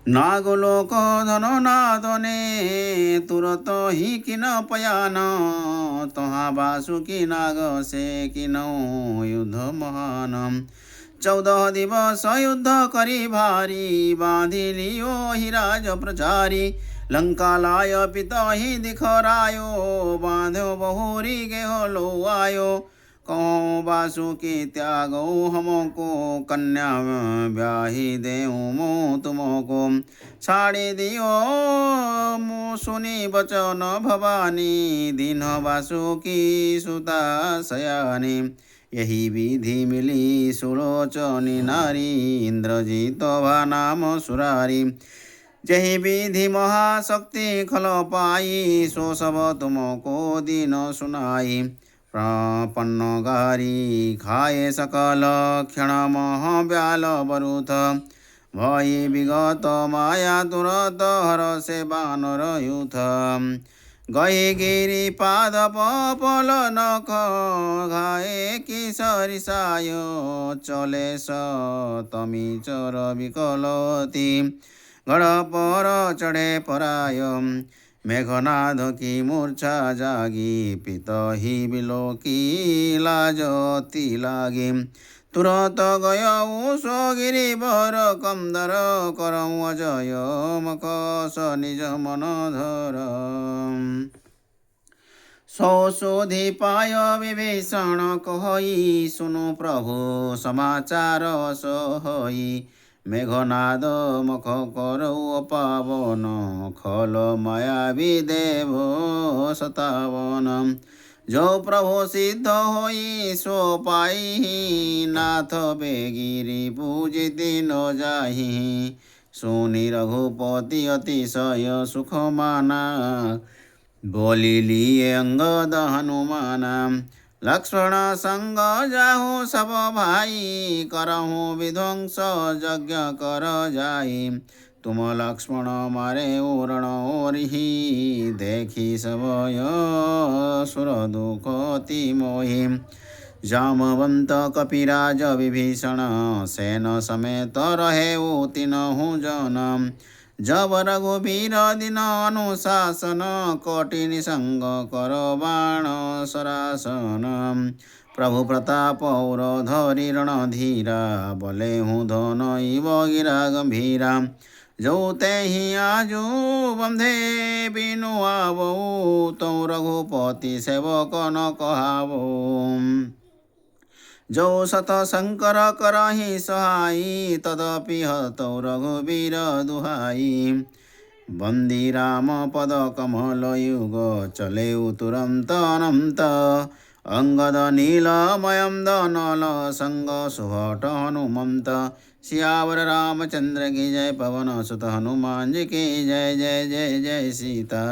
नागलोक धन नादने तुरत ही किन पयान तहाँ वासुकी नाग से किनौ युद्ध महान 14 दिवस युद्ध करी भारी बांधी लियो ही राज प्रचारी लंका लाय पिता ही दिखरायो बांध्यो बहुरी गेहो लो आयो कहो वासुकी त्यागो हमको कन्या ब्याही देऊ मो तुमको छाड़ी दियो मु सुनी बचन भवानी दीन वासुकी सुता सयानी यही विधि मिली सुलोचनी नारी इंद्रजित भा नाम सुरारी जही विधि महाशक्ति खल पाई सो सब तुमको दीन सुनाई प्रपन्न गारी खाए सकल क्षण मह ब्याल बरुथ भई विगत माया तुरत हर से बानर युथ गए गिरी पाद पल नख घाए कि सरिसायो चले तमी चर विकलती गढ़ पर चढ़े पराय मेघनाद की मूर्छा जागी पित ही बिलोकी लाजती लागी तुरंत गय सो गिरिवर कंदर करऊँ अजय मकस निज मन धर सौषोधि पाय विभीषण कहई सुनु प्रभु समाचार सोहई मेघनाद मख करौ पावन खल मायावी देव सतावन जो प्रभु सिद्ध होई सो पाई नाथ बेगिरी पूजिति न जाहि सुनि रघुपति अतिशय सुख माना बोली लिए अंगद हनुमाना लक्ष्मण संग जाहु सब भाई करहु विध्वंस यज्ञ कर जाई तुम लक्ष्मण मारे ओरण ओरहि देखी सबय सुर दुख अति मोहि जामवंत कपिराज विभीषण सेन समेत रहे तिनहु जन जब रघुबीर दिन अनुशासन कोटि निसंग कर बाण सरासन प्रभु प्रताप और धरि रणधीरा बले हूँ धन इव गिरा गंभीरा जो ते ही आजू बंधे बिनु आवो तो रघुपति सेवक न कहावो जो सत शंकर करहि सहाई तदपि हतौ रघुबीर दुहाई बंदी राम पद कमल युग चलेउ तुरंत अनंत अंगद नीलमयं दनल संग सुभट हनुमंत सियावर रामचंद्र की जय पवन सुत हनुमान जी की जय जय जय जय सीता।